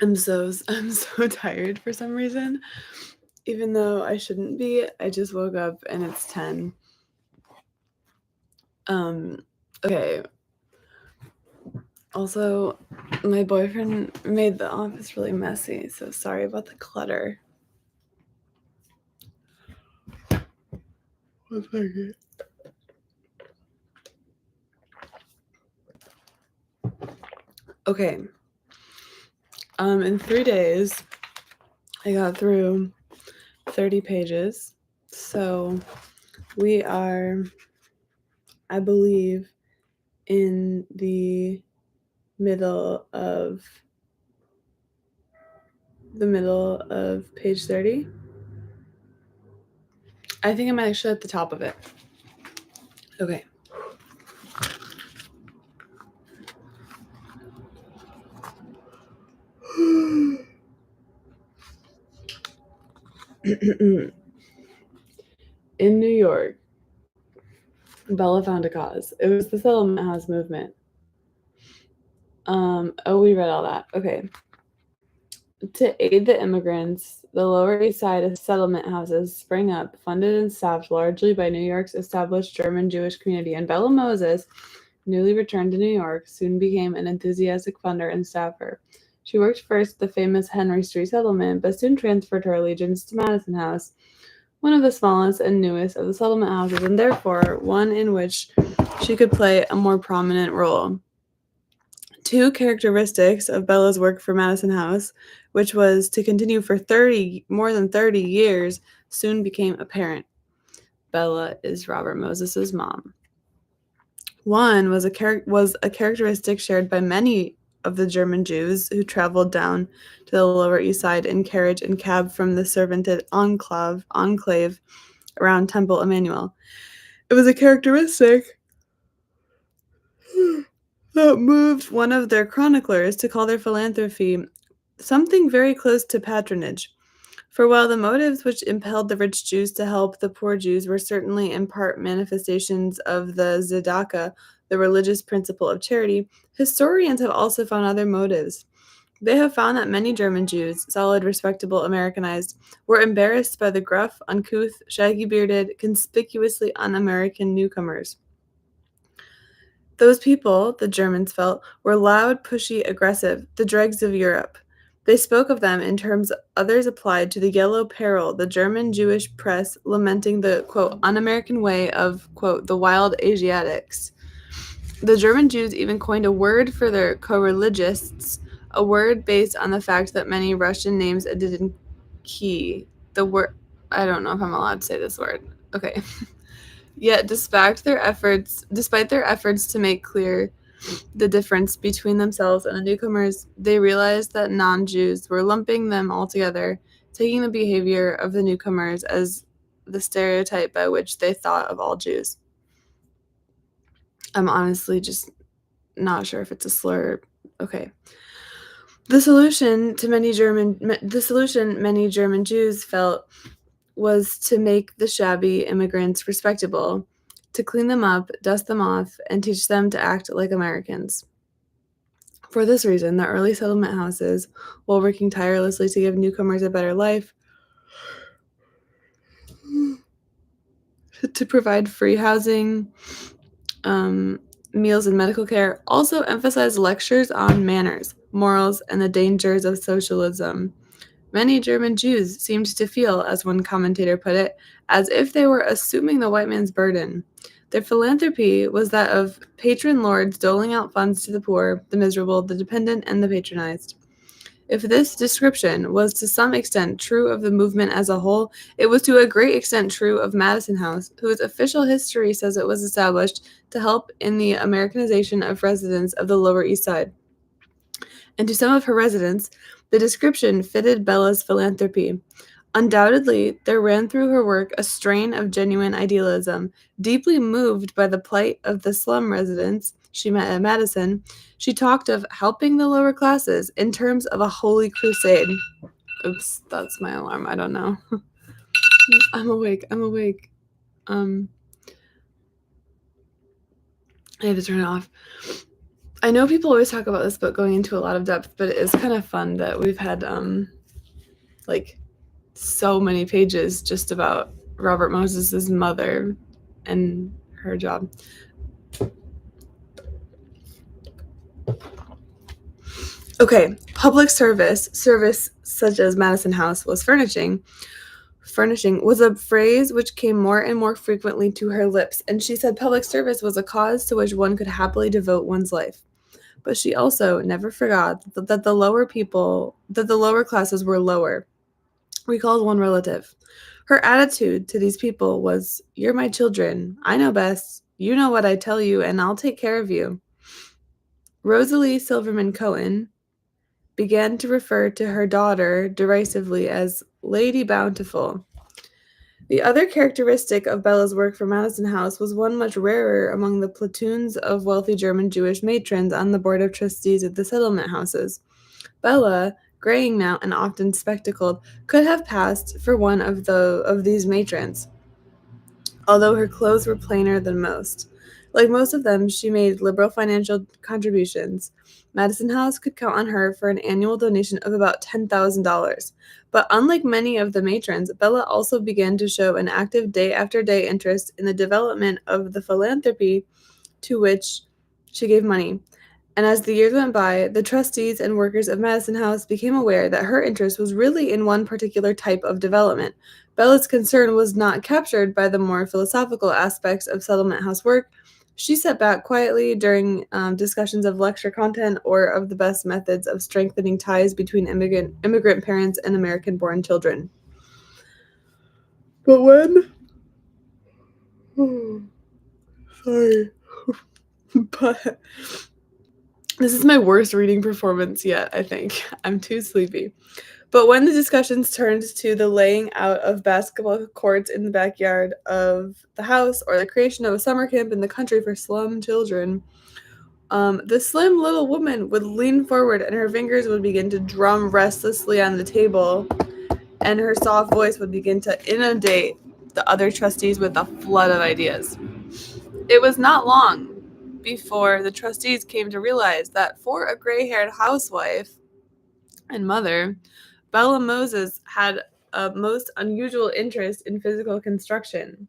I'm so tired for some reason, even though I shouldn't be. I just woke up and it's 10. Okay. Also, my boyfriend made the office really messy, so sorry about the clutter. One second. Okay. In 3 days, I got through 30 pages. So we are, I believe, in the middle of page 30. I think I'm actually at the top of it. Okay. In New York, Bella found a cause. It was the Settlement House movement. We read all that. Okay. To aid the immigrants, the Lower East Side settlement houses sprang up, funded and staffed largely by New York's established German Jewish community, and Bella Moses, newly returned to New York, soon became an enthusiastic funder and staffer. She worked first at the famous Henry Street settlement, but soon transferred her allegiance to Madison House, one of the smallest and newest of the settlement houses, and therefore one in which she could play a more prominent role. Two characteristics of Bella's work for Madison House, which was to continue for more than 30 years, soon became apparent. Bella is Robert Moses's mom. One was a characteristic shared by many of the German Jews who traveled down to the Lower East Side in carriage and cab from the servanted enclave around Temple Emmanuel. It was a characteristic that moved one of their chroniclers to call their philanthropy something very close to patronage. For while the motives which impelled the rich Jews to help the poor Jews were certainly in part manifestations of the tzedakah, the religious principle of charity, historians have also found other motives. They have found that many German Jews, solid, respectable, Americanized, were embarrassed by the gruff, uncouth, shaggy-bearded, conspicuously un-American newcomers. Those people, the Germans felt, were loud, pushy, aggressive, the dregs of Europe. They spoke of them in terms others applied to the yellow peril, the German Jewish press lamenting the, quote, un-American way of, quote, the wild Asiatics. The German Jews even coined a word for their co-religionists, a word based on the fact that many Russian names ended in "ki." The word, I don't know if I'm allowed to say this word. Okay. Yet, despite their efforts to make clear the difference between themselves and the newcomers, they realized that non-Jews were lumping them all together, taking the behavior of the newcomers as the stereotype by which they thought of all Jews. I'm honestly just not sure if it's a slur. Okay. The solution many German Jews felt was to make the shabby immigrants respectable, to clean them up, dust them off, and teach them to act like Americans. For this reason, the early settlement houses, while working tirelessly to give newcomers a better life, to provide free housing, meals, and medical care, also emphasized lectures on manners, morals, and the dangers of socialism. Many German Jews seemed to feel, as one commentator put it, as if they were assuming the white man's burden. Their philanthropy was that of patron lords doling out funds to the poor, the miserable, the dependent, and the patronized. If this description was to some extent true of the movement as a whole, it was to a great extent true of Madison House, whose official history says it was established to help in the Americanization of residents of the Lower East Side. And to some of her residents, the description fitted Bella's philanthropy. Undoubtedly, there ran through her work a strain of genuine idealism. Deeply moved by the plight of the slum residents she met at Madison, she talked of helping the lower classes in terms of a holy crusade. Oops, that's my alarm. I don't know. I'm awake. I had to turn it off. I know people always talk about this book going into a lot of depth, but it is kind of fun that we've had like so many pages just about Robert Moses's mother and her job. Okay, public service such as Madison House was furnishing was a phrase which came more and more frequently to her lips, and she said public service was a cause to which one could happily devote one's life. But she also never forgot that the lower classes were lower, recalled one relative. Her attitude to these people was, "You're my children. I know best. You know what I tell you, and I'll take care of you." Rosalie Silverman Cohen began to refer to her daughter derisively as Lady Bountiful. The other characteristic of Bella's work for Madison House was one much rarer among the platoons of wealthy German Jewish matrons on the board of trustees of the settlement houses. Bella, graying now and often spectacled, could have passed for one of these matrons, although her clothes were plainer than most. Like most of them, she made liberal financial contributions. Madison House could count on her for an annual donation of about $10,000. But unlike many of the matrons, Bella also began to show an active day after day interest in the development of the philanthropy to which she gave money. And as the years went by, the trustees and workers of Madison House became aware that her interest was really in one particular type of development. Bella's concern was not captured by the more philosophical aspects of settlement house work. She sat back quietly during discussions of lecture content or of the best methods of strengthening ties between immigrant parents and American-born children. But when... sorry. But this is my worst reading performance yet, I think. I'm too sleepy. But when the discussions turned to the laying out of basketball courts in the backyard of the house or the creation of a summer camp in the country for slum children, the slim little woman would lean forward and her fingers would begin to drum restlessly on the table, and her soft voice would begin to inundate the other trustees with a flood of ideas. It was not long before the trustees came to realize that for a gray-haired housewife and mother, Bella Moses had a most unusual interest in physical construction.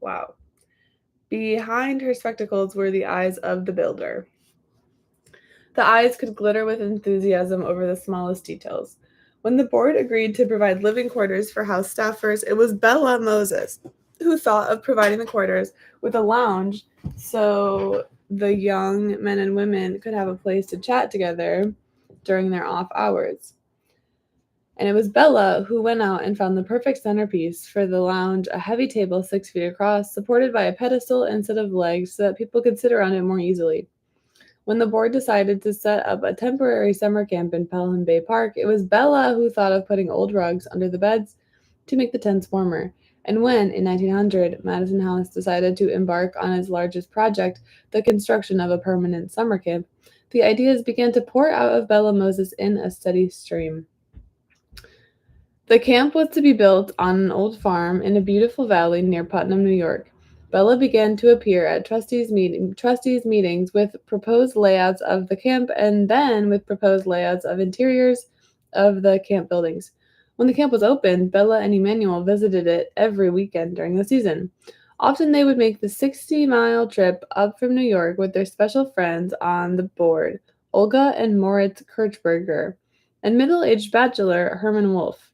Wow. Behind her spectacles were the eyes of the builder. The eyes could glitter with enthusiasm over the smallest details. When the board agreed to provide living quarters for house staffers, it was Bella Moses who thought of providing the quarters with a lounge so the young men and women could have a place to chat together during their off hours. And it was Bella who went out and found the perfect centerpiece for the lounge, a heavy table 6 feet across, supported by a pedestal instead of legs so that people could sit around it more easily. When the board decided to set up a temporary summer camp in Pelham Bay Park, it was Bella who thought of putting old rugs under the beds to make the tents warmer. And when, in 1900, Madison House decided to embark on its largest project, the construction of a permanent summer camp, the ideas began to pour out of Bella Moses in a steady stream. The camp was to be built on an old farm in a beautiful valley near Putnam, New York. Bella began to appear at trustees meetings with proposed layouts of the camp and then with proposed layouts of interiors of the camp buildings. When the camp was opened, Bella and Emanuel visited it every weekend during the season. Often they would make the 60-mile trip up from New York with their special friends on the board, Olga and Moritz Kirchberger, and middle-aged bachelor Herman Wolf.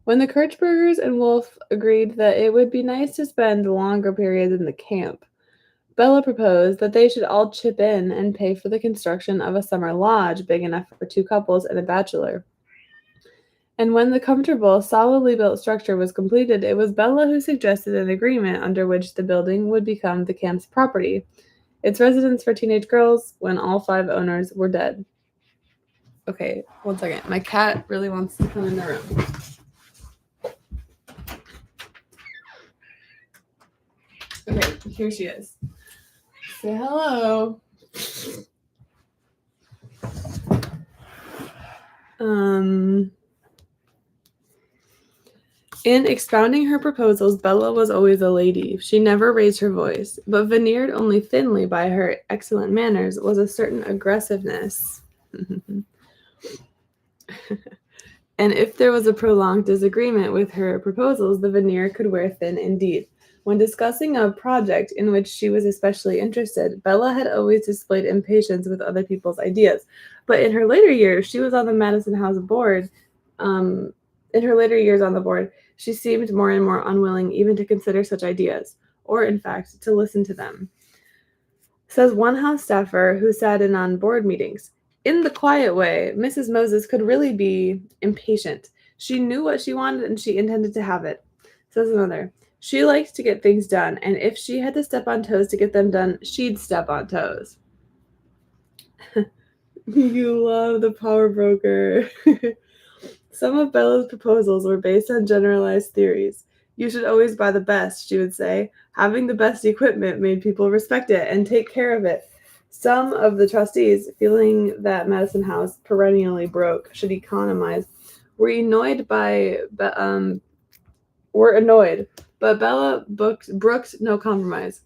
When the Kirchbergers and Wolf agreed that it would be nice to spend longer periods in the camp, Bella proposed that they should all chip in and pay for the construction of a summer lodge big enough for 2 couples and a bachelor. And when the comfortable, solidly built structure was completed, it was Bella who suggested an agreement under which the building would become the camp's property, its residence for teenage girls when all 5 owners were dead. Okay, one second. My cat really wants to come in the room. Okay, here she is. Say hello. In expounding her proposals, Bella was always a lady. She never raised her voice, but veneered only thinly by her excellent manners was a certain aggressiveness. And if there was a prolonged disagreement with her proposals, the veneer could wear thin indeed. When discussing a project in which she was especially interested, Bella had always displayed impatience with other people's ideas. But in her later years, she was on the Madison House board. Um, in her later years on the board, she seemed more and more unwilling even to consider such ideas, or in fact, to listen to them. Says one House staffer who sat in on board meetings. In the quiet way, Mrs. Moses could really be impatient. She knew what she wanted and she intended to have it. Says another. She liked to get things done, and if she had to step on toes to get them done, she'd step on toes. You love the power broker. Some of Bella's proposals were based on generalized theories. You should always buy the best, she would say. Having the best equipment made people respect it and take care of it. Some of the trustees, feeling that Madison House, perennially broke, should economize, were annoyed, but Bella brooked no compromise.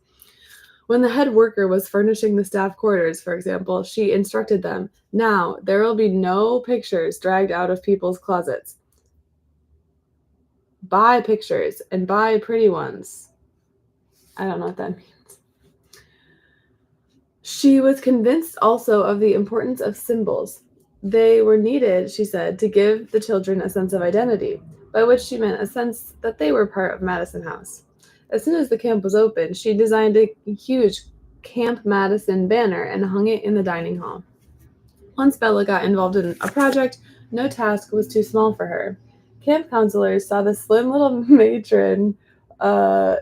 When the head worker was furnishing the staff quarters, for example, she instructed them, "Now, there will be no pictures dragged out of people's closets. Buy pictures, and buy pretty ones." I don't know what that means. She was convinced also of the importance of symbols. They were needed, she said, to give the children a sense of identity, by which she meant a sense that they were part of Madison House. As soon as the camp was open, she designed a huge Camp Madison banner and hung it in the dining hall. Once Bella got involved in a project, no task was too small for her. Camp counselors saw the slim little matron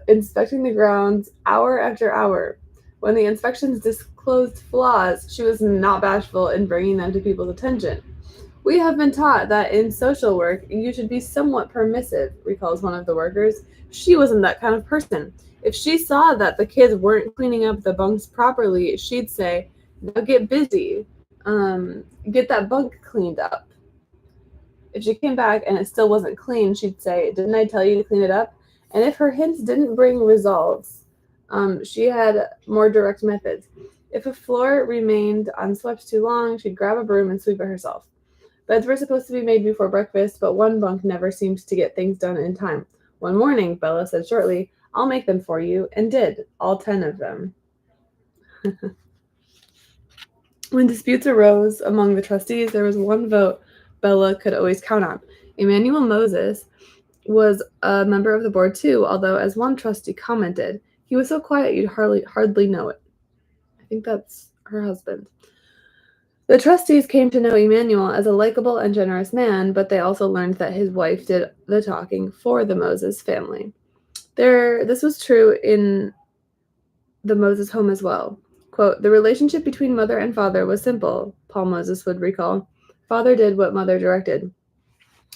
inspecting the grounds hour after hour. When the inspections disclosed flaws, she was not bashful in bringing them to people's attention. "We have been taught that in social work you should be somewhat permissive," recalls one of the workers. She wasn't that kind of person. If she saw that the kids weren't cleaning up the bunks properly, she'd say, "Now get busy. Get that bunk cleaned up." If she came back and it still wasn't clean, she'd say, "Didn't I tell you to clean it up?" And if her hints didn't bring results, she had more direct methods. If a floor remained unswept too long, she'd grab a broom and sweep it herself. Beds were supposed to be made before breakfast, but one bunk never seemed to get things done in time. One morning, Bella said shortly, "I'll make them for you," and did, all 10 of them. When disputes arose among the trustees, there was one vote Bella could always count on. Emmanuel Moses was a member of the board too, although, as one trustee commented, "He was so quiet you'd hardly know it." I think that's her husband. The trustees came to know Emmanuel as a likable and generous man, but they also learned that his wife did the talking for the Moses family. This was true in the Moses home as well. Quote, "The relationship between mother and father was simple," Paul Moses would recall. "Father did what mother directed."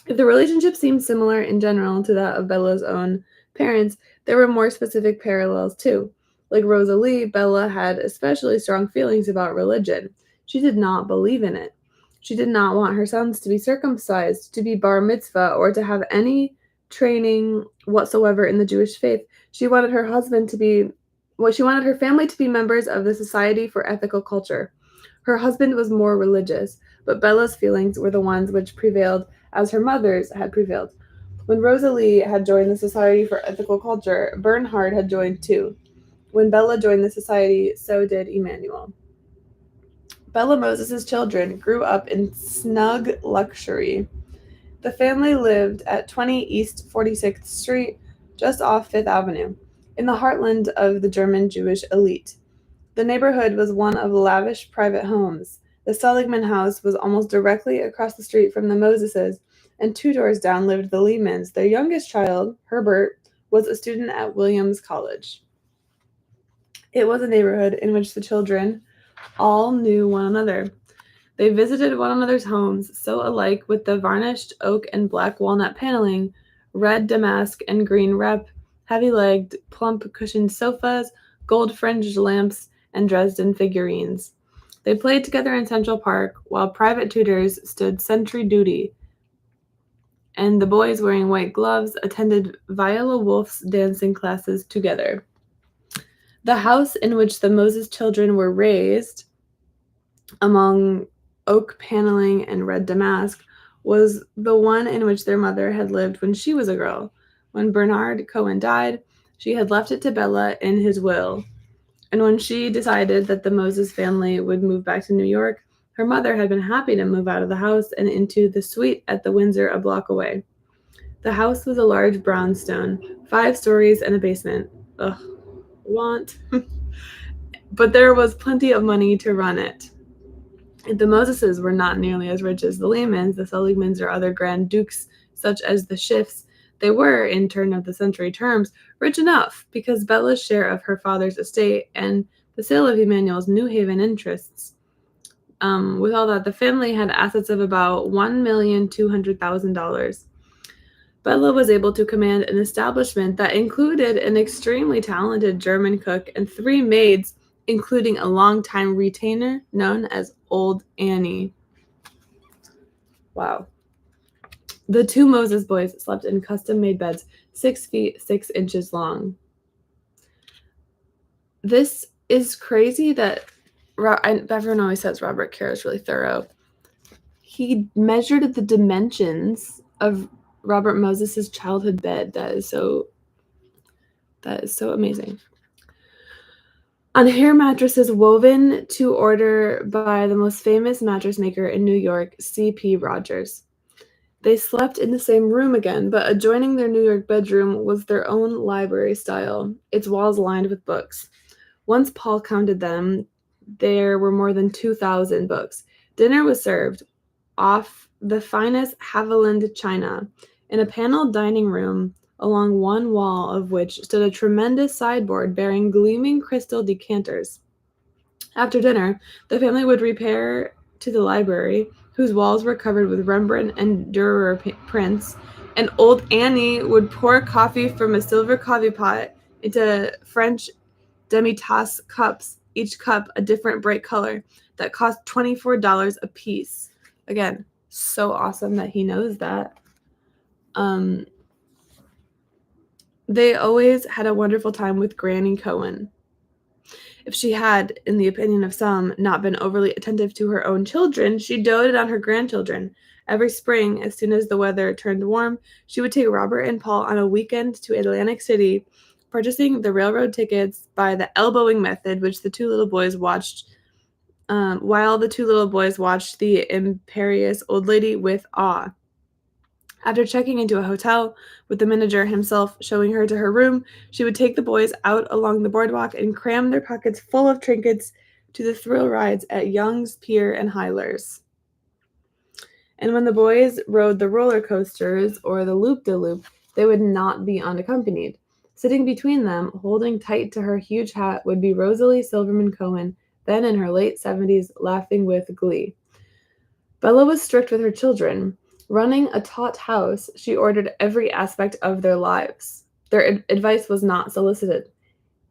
If the relationship seemed similar in general to that of Bella's own parents, there were more specific parallels too. Like Rosalie, Bella had especially strong feelings about religion. She did not believe in it. She did not want her sons to be circumcised, to be bar mitzvah, or to have any training whatsoever in the Jewish faith. She wanted her family to be members of the Society for Ethical Culture. Her husband was more religious, but Bella's feelings were the ones which prevailed as her mother's had prevailed. When Rosalie had joined the Society for Ethical Culture, Bernhard had joined too. When Bella joined the society, so did Emmanuel. Bella Moses's children grew up in snug luxury. The family lived at 20 East 46th Street, just off Fifth Avenue, in the heartland of the German Jewish elite. The neighborhood was one of lavish private homes. The Seligman house was almost directly across the street from the Moseses, and 2 doors down lived the Lehmans. Their youngest child, Herbert, was a student at Williams College. It was a neighborhood in which the children all knew one another. They visited one another's homes, so alike with the varnished oak and black walnut paneling, red damask and green rep, heavy-legged, plump-cushioned sofas, gold-fringed lamps, and Dresden figurines. They played together in Central Park, while private tutors stood sentry duty and the boys, wearing white gloves, attended Viola Wolf's dancing classes together. The house in which the Moses children were raised, among oak paneling and red damask, was the one in which their mother had lived when she was a girl. When Bernard Cohen died, she had left it to Bella in his will. And when she decided that the Moses family would move back to New York, her mother had been happy to move out of the house and into the suite at the Windsor a block away. The house was a large brownstone, 5 stories and a basement. Ugh, want. But there was plenty of money to run it. The Moseses were not nearly as rich as the Lehmans, the Seligmans, or other Grand Dukes, such as the Schiffs. They were, in turn of the century terms, rich enough because Bella's share of her father's estate and the sale of Emmanuel's New Haven interests. With all that, the family had assets of about $1,200,000. Bella was able to command an establishment that included an extremely talented German cook and 3 maids, including a longtime retainer known as Old Annie. Wow. The 2 Moses boys slept in custom-made beds 6 feet 6 inches long. This is crazy that everyone always says Robert Caro is really thorough. He measured the dimensions of Robert Moses's childhood bed. That is so amazing. On hair mattresses woven to order by the most famous mattress maker in New York, C.P. Rogers. They slept in the same room again, but adjoining their New York bedroom was their own library style, its walls lined with books. Once Paul counted them, there were more than 2,000 books. Dinner was served off the finest Haviland china in a paneled dining room, along one wall of which stood a tremendous sideboard bearing gleaming crystal decanters. After dinner, the family would repair to the library, whose walls were covered with Rembrandt and Dürer prints, and Old Annie would pour coffee from a silver coffee pot into French demi-tasse cups, each cup a different bright color, that cost $24 a piece. Again, so awesome that he knows that. They always had a wonderful time with Granny Cohen. If she had, in the opinion of some, not been overly attentive to her own children, she doted on her grandchildren. Every spring, as soon as the weather turned warm, she would take Robert and Paul on a weekend to Atlantic City, purchasing the railroad tickets by the elbowing method, which the 2 little boys watched, while the 2 little boys watched the imperious old lady with awe. After checking into a hotel, with the manager himself showing her to her room, she would take the boys out along the boardwalk and cram their pockets full of trinkets to the thrill rides at Young's Pier and Hyler's. And when the boys rode the roller coasters or the loop-de-loop, they would not be unaccompanied. Sitting between them, holding tight to her huge hat, would be Rosalie Silverman Cohen, then in her late 70s, laughing with glee. Bella was strict with her children. Running a taut house, she ordered every aspect of their lives. Their advice was not solicited,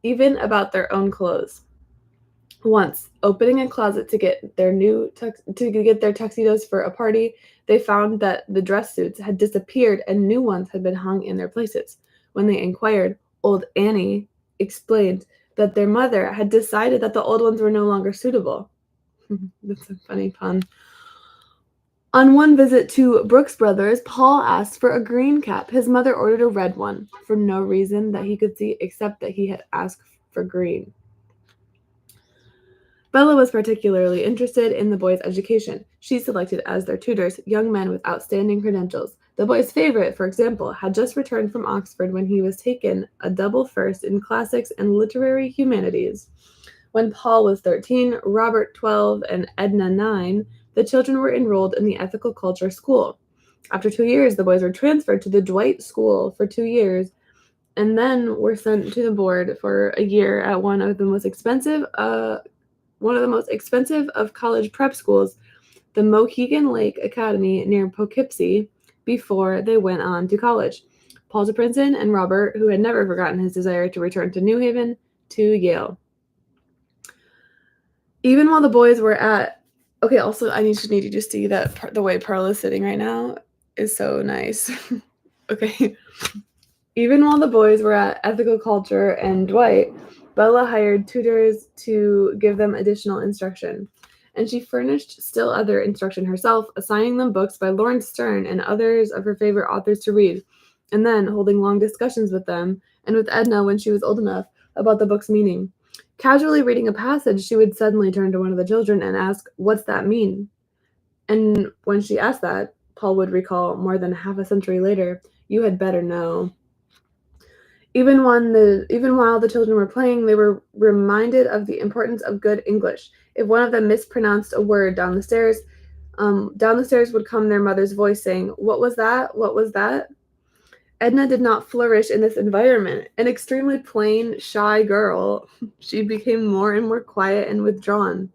even about their own clothes. Once, opening a closet to get their tuxedos for a party, they found that the dress suits had disappeared and new ones had been hung in their places. When they inquired, Old Annie explained that their mother had decided that the old ones were no longer suitable. That's a funny pun. On one visit to Brooks Brothers, Paul asked for a green cap. His mother ordered a red one, for no reason that he could see except that he had asked for green. Bella was particularly interested in the boys' education. She selected as their tutors young men with outstanding credentials. The boy's favorite, for example, had just returned from Oxford when he was taken a double first in classics and literary humanities. When Paul was 13, Robert 12, and Edna 9, the children were enrolled in the Ethical Culture School. After 2 years, the boys were transferred to the Dwight School for 2 years, and then were sent to the board for a year at one of the most expensive of college prep schools, the Mohegan Lake Academy near Poughkeepsie, before they went on to college. Paul to Princeton, and Robert, who had never forgotten his desire to return to New Haven, to Yale. Even while the boys were at... Okay, also, I need you to see that the way Pearl is sitting right now is so nice. Okay. Even while the boys were at Ethical Culture and Dwight, Bella hired tutors to give them additional instruction. And she furnished still other instruction herself, assigning them books by Lawrence Stern and others of her favorite authors to read, and then holding long discussions with them and with Edna when she was old enough about the book's meaning. Casually reading a passage, she would suddenly turn to one of the children and ask, "What's that mean?" And when she asked that, Paul would recall more than half a century later, "You had better know." Even while the children were playing, they were reminded of the importance of good English. If one of them mispronounced a word down the stairs would come their mother's voice saying, "What was that? What was that?" Edna did not flourish in this environment. An extremely plain, shy girl, she became more and more quiet and withdrawn.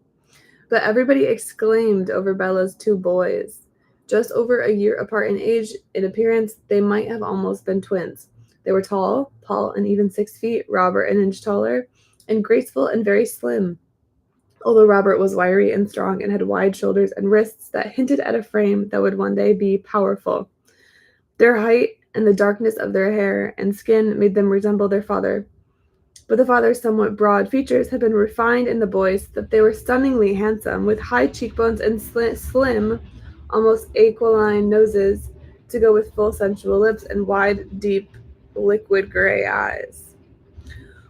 But everybody exclaimed over Bella's two boys. Just over a year apart in age, in appearance, they might have almost been twins. They were tall, Paul and even 6 feet, Robert an inch taller, and graceful and very slim. Although Robert was wiry and strong and had wide shoulders and wrists that hinted at a frame that would one day be powerful. Their height and the darkness of their hair and skin made them resemble their father. But the father's somewhat broad features had been refined in the boys that they were stunningly handsome, with high cheekbones and slim, almost aquiline noses to go with full sensual lips and wide, deep, liquid gray eyes.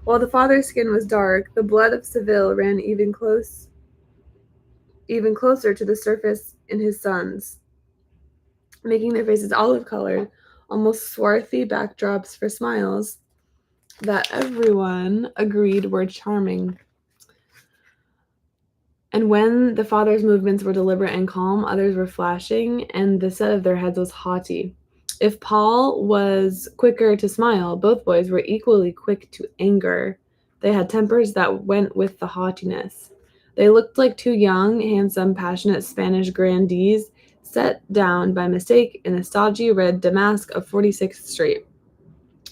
While the father's skin was dark, the blood of Seville ran even closer to the surface in his sons, making their faces olive-colored, almost swarthy backdrops for smiles that everyone agreed were charming. And when the father's movements were deliberate and calm, others were flashing, and the set of their heads was haughty. If Paul was quicker to smile, both boys were equally quick to anger. They had tempers that went with the haughtiness. They looked like two young, handsome, passionate Spanish grandees set down by mistake in a stodgy red damask of 46th Street.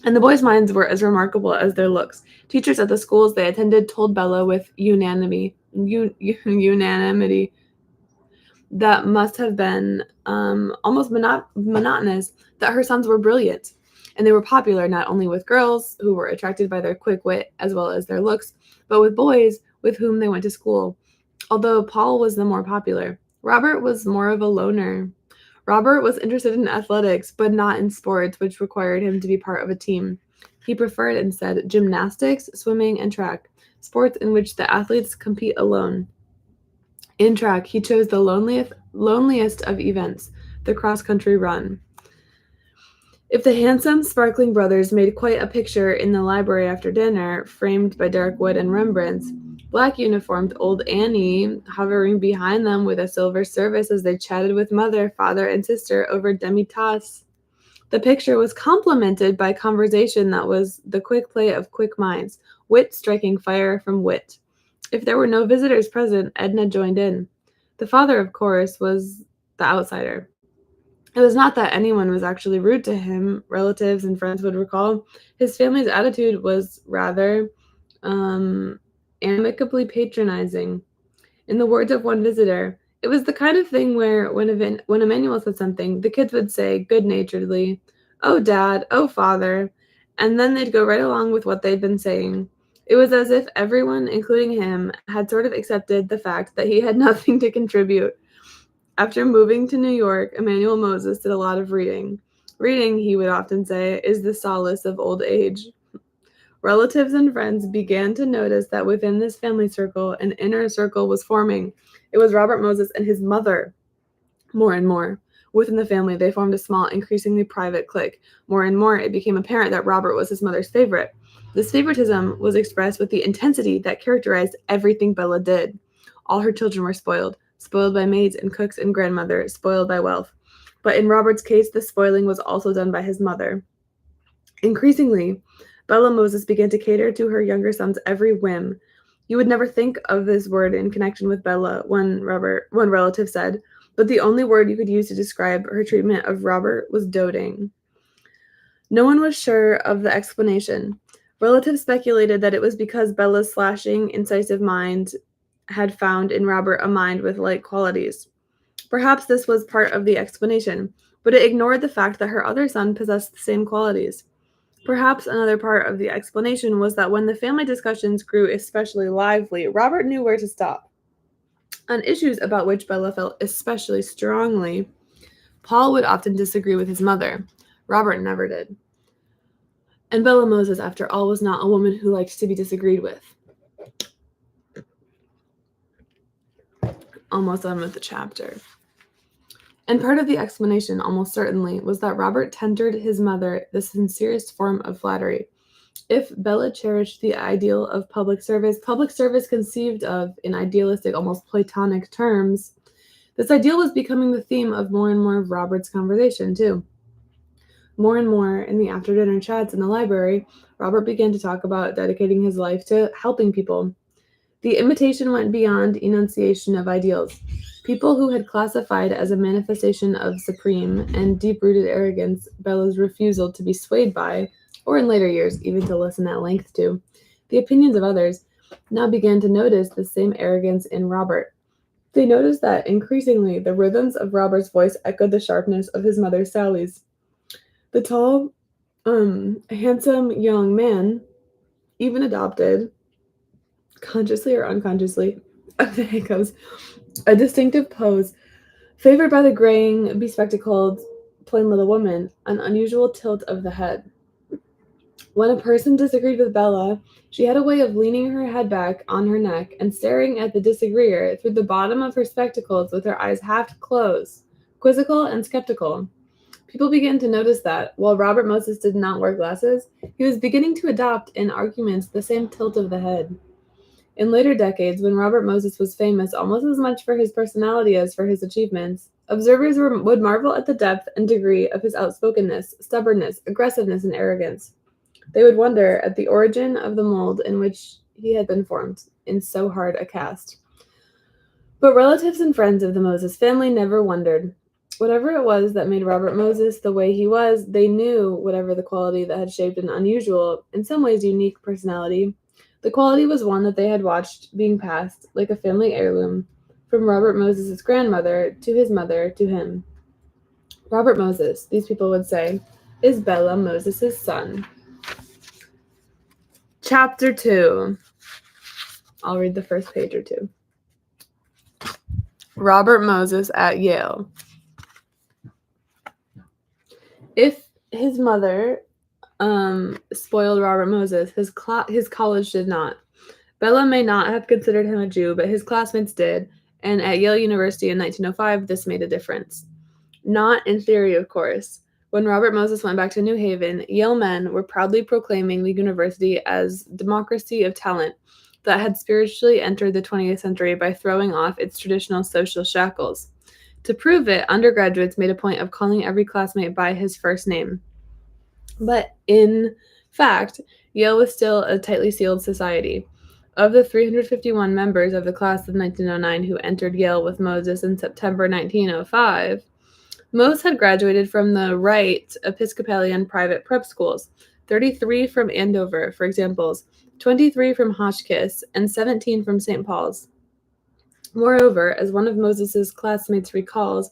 And the boys' minds were as remarkable as their looks. Teachers at the schools they attended told Bella with unanimity that must have been almost monotonous that her sons were brilliant. And they were popular not only with girls who were attracted by their quick wit as well as their looks, but with boys with whom they went to school. Although Paul was the more popular, Robert was more of a loner. Robert was interested in athletics, but not in sports, which required him to be part of a team. He preferred instead gymnastics, swimming, and track, sports in which the athletes compete alone. In track, he chose the loneliest of events, the cross-country run. If the handsome, sparkling brothers made quite a picture in the library after dinner, framed by dark wood and Rembrandts, black-uniformed old Annie hovering behind them with a silver service as they chatted with mother, father, and sister over demi-tasse. The picture was complemented by conversation that was the quick play of quick minds, wit striking fire from wit. If there were no visitors present, Edna joined in. The father, of course, was the outsider. It was not that anyone was actually rude to him, relatives and friends would recall. His family's attitude was rather amicably patronizing. In the words of one visitor, it was the kind of thing where when Emmanuel said something, the kids would say good-naturedly, "Oh, Dad, oh, Father," and then they'd go right along with what they'd been saying. It was as if everyone, including him, had sort of accepted the fact that he had nothing to contribute. After moving to New York, Emmanuel Moses did a lot of reading. Reading, he would often say, is the solace of old age. Relatives and friends began to notice that within this family circle, an inner circle was forming. It was Robert Moses and his mother. More and more. Within the family, they formed a small, increasingly private clique. More and more, it became apparent that Robert was his mother's favorite. This favoritism was expressed with the intensity that characterized everything Bella did. All her children were spoiled by maids and cooks and grandmother, spoiled by wealth. But in Robert's case, the spoiling was also done by his mother. Increasingly, Bella Moses began to cater to her younger son's every whim. You would never think of this word in connection with Bella, one relative said, but the only word you could use to describe her treatment of Robert was doting. No one was sure of the explanation. Relatives speculated that it was because Bella's slashing, incisive mind had found in Robert a mind with like qualities. Perhaps this was part of the explanation, but it ignored the fact that her other son possessed the same qualities. Perhaps another part of the explanation was that when the family discussions grew especially lively, Robert knew where to stop. On issues about which Bella felt especially strongly, Paul would often disagree with his mother. Robert never did. And Bella Moses, after all, was not a woman who liked to be disagreed with. Almost done with the chapter. And part of the explanation, almost certainly, was that Robert tendered his mother the sincerest form of flattery. If Bella cherished the ideal of public service conceived of in idealistic, almost Platonic terms, this ideal was becoming the theme of more and more of Robert's conversation, too. More and more in the after-dinner chats in the library, Robert began to talk about dedicating his life to helping people. The invitation went beyond enunciation of ideals. People who had classified as a manifestation of supreme and deep-rooted arrogance Bella's refusal to be swayed by, or in later years even to listen at length to, the opinions of others, now began to notice the same arrogance in Robert. They noticed that increasingly the rhythms of Robert's voice echoed the sharpness of his mother Sally's. The tall, handsome young man even adopted, consciously or unconsciously, the hiccups, a distinctive pose, favored by the graying, bespectacled, plain little woman, an unusual tilt of the head. When a person disagreed with Bella, she had a way of leaning her head back on her neck and staring at the disagreeer through the bottom of her spectacles with her eyes half closed, quizzical and skeptical. People began to notice that, while Robert Moses did not wear glasses, he was beginning to adopt in arguments the same tilt of the head. In later decades, when Robert Moses was famous almost as much for his personality as for his achievements, observers would marvel at the depth and degree of his outspokenness, stubbornness, aggressiveness, and arrogance. They would wonder at the origin of the mold in which he had been formed in so hard a cast. But relatives and friends of the Moses family never wondered. Whatever it was that made Robert Moses the way he was, they knew whatever the quality that had shaped an unusual, in some ways unique personality. The quality was one that they had watched being passed, like a family heirloom, from Robert Moses' grandmother to his mother to him. Robert Moses, these people would say, is Bella Moses' son. Chapter 2. I'll read the first page or two. Robert Moses at Yale. If his mother spoiled Robert Moses, his college did not. Bella may not have considered him a Jew, but his classmates did, and at Yale University in 1905, this made a difference. Not in theory, of course. When Robert Moses went back to New Haven, Yale men were proudly proclaiming the university as democracy of talent that had spiritually entered the 20th century by throwing off its traditional social shackles. To prove it, undergraduates made a point of calling every classmate by his first name. But in fact, Yale was still a tightly sealed society. Of the 351 members of the class of 1909 who entered Yale with Moses in September 1905, most had graduated from the Wright Episcopalian private prep schools, 33 from Andover, for examples, 23 from Hotchkiss, and 17 from St. Paul's. Moreover, as one of Moses's classmates recalls,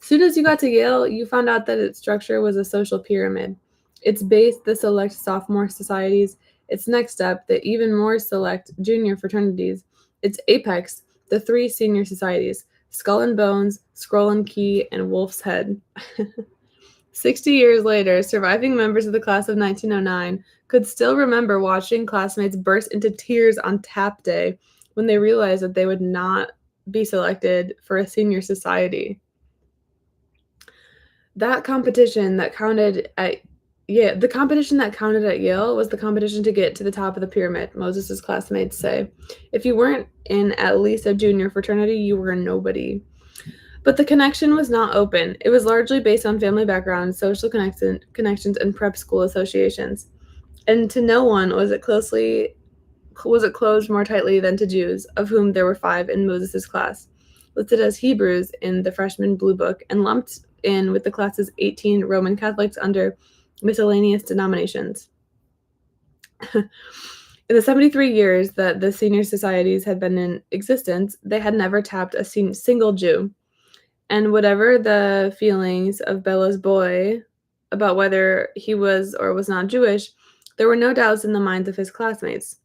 as soon as you got to Yale, you found out that its structure was a social pyramid. Its base, the select sophomore societies, its next step, the even more select junior fraternities, its apex, the 3 senior societies, Skull and Bones, Scroll and Key, and Wolf's Head. 60 years later, surviving members of the class of 1909 could still remember watching classmates burst into tears on tap day when they realized that they would not be selected for a senior society. The competition that counted at Yale was the competition to get to the top of the pyramid, Moses's classmates say. If you weren't in at least a junior fraternity, you were a nobody. But the connection was not open. It was largely based on family background, social connections, and prep school associations. And to no one was it closed more tightly than to Jews, of whom there were 5 in Moses's class, listed as Hebrews in the freshman blue book, and lumped in with the class's 18 Roman Catholics under miscellaneous denominations. In the 73 years that the senior societies had been in existence, they had never tapped a single Jew. And whatever the feelings of Bella's boy about whether he was or was not Jewish, there were no doubts in the minds of his classmates.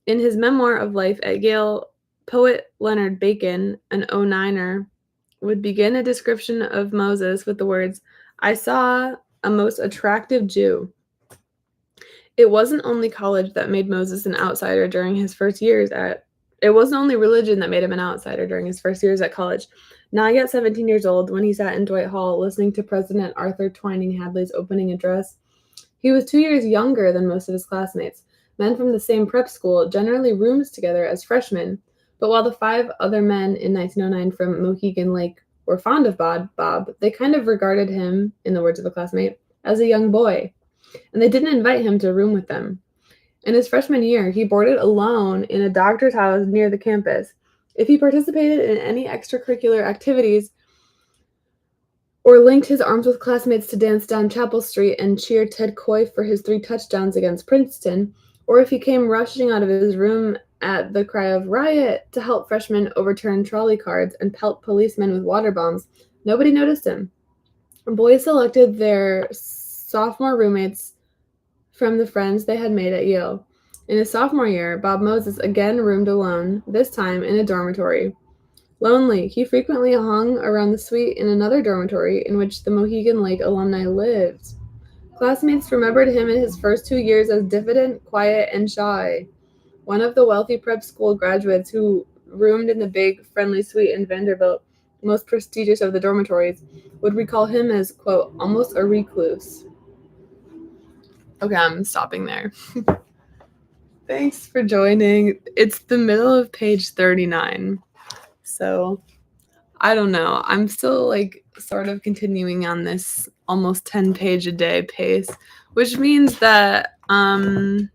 In his memoir of life at Yale, poet Leonard Bacon, an '09er, would begin a description of Moses with the words, "I saw a most attractive Jew." It wasn't only college that made Moses an outsider during his first years at it wasn't only religion that made him an outsider during his first years at college. Not yet 17 years old, when he sat in Dwight Hall listening to President Arthur Twining Hadley's opening address, he was 2 years younger than most of his classmates, men from the same prep school, generally rooms together as freshmen. But while the 5 other men in 1909 from Mohegan Lake were fond of Bob, they kind of regarded him, in the words of a classmate, as a young boy, and they didn't invite him to room with them. In his freshman year, he boarded alone in a doctor's house near the campus. If he participated in any extracurricular activities or linked his arms with classmates to dance down Chapel Street and cheer Ted Coy for his 3 touchdowns against Princeton, or if he came rushing out of his room at the cry of "Riot" to help freshmen overturn trolley cards and pelt policemen with water bombs, nobody noticed him. Boys selected their sophomore roommates from the friends they had made at Yale. In his sophomore year, Bob Moses again roomed alone, this time in a dormitory. Lonely, he frequently hung around the suite in another dormitory in which the Mohegan Lake alumni lived. Classmates remembered him in his first 2 years as diffident, quiet, and shy. One of the wealthy prep school graduates who roomed in the big, friendly suite in Vanderbilt, most prestigious of the dormitories, would recall him as, quote, almost a recluse. Okay, I'm stopping there. Thanks for joining. It's the middle of page 39. So, I don't know. I'm still sort of continuing on this almost 10-page a day pace, which means that I'll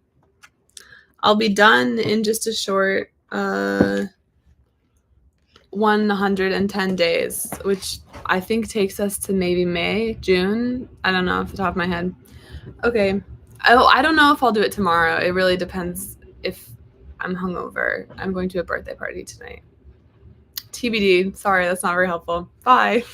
be done in just a short 110 days, which I think takes us to maybe May, June. I don't know off the top of my head. Okay. I don't know if I'll do it tomorrow. It really depends if I'm hungover. I'm going to a birthday party tonight. TBD. Sorry, that's not very helpful. Bye.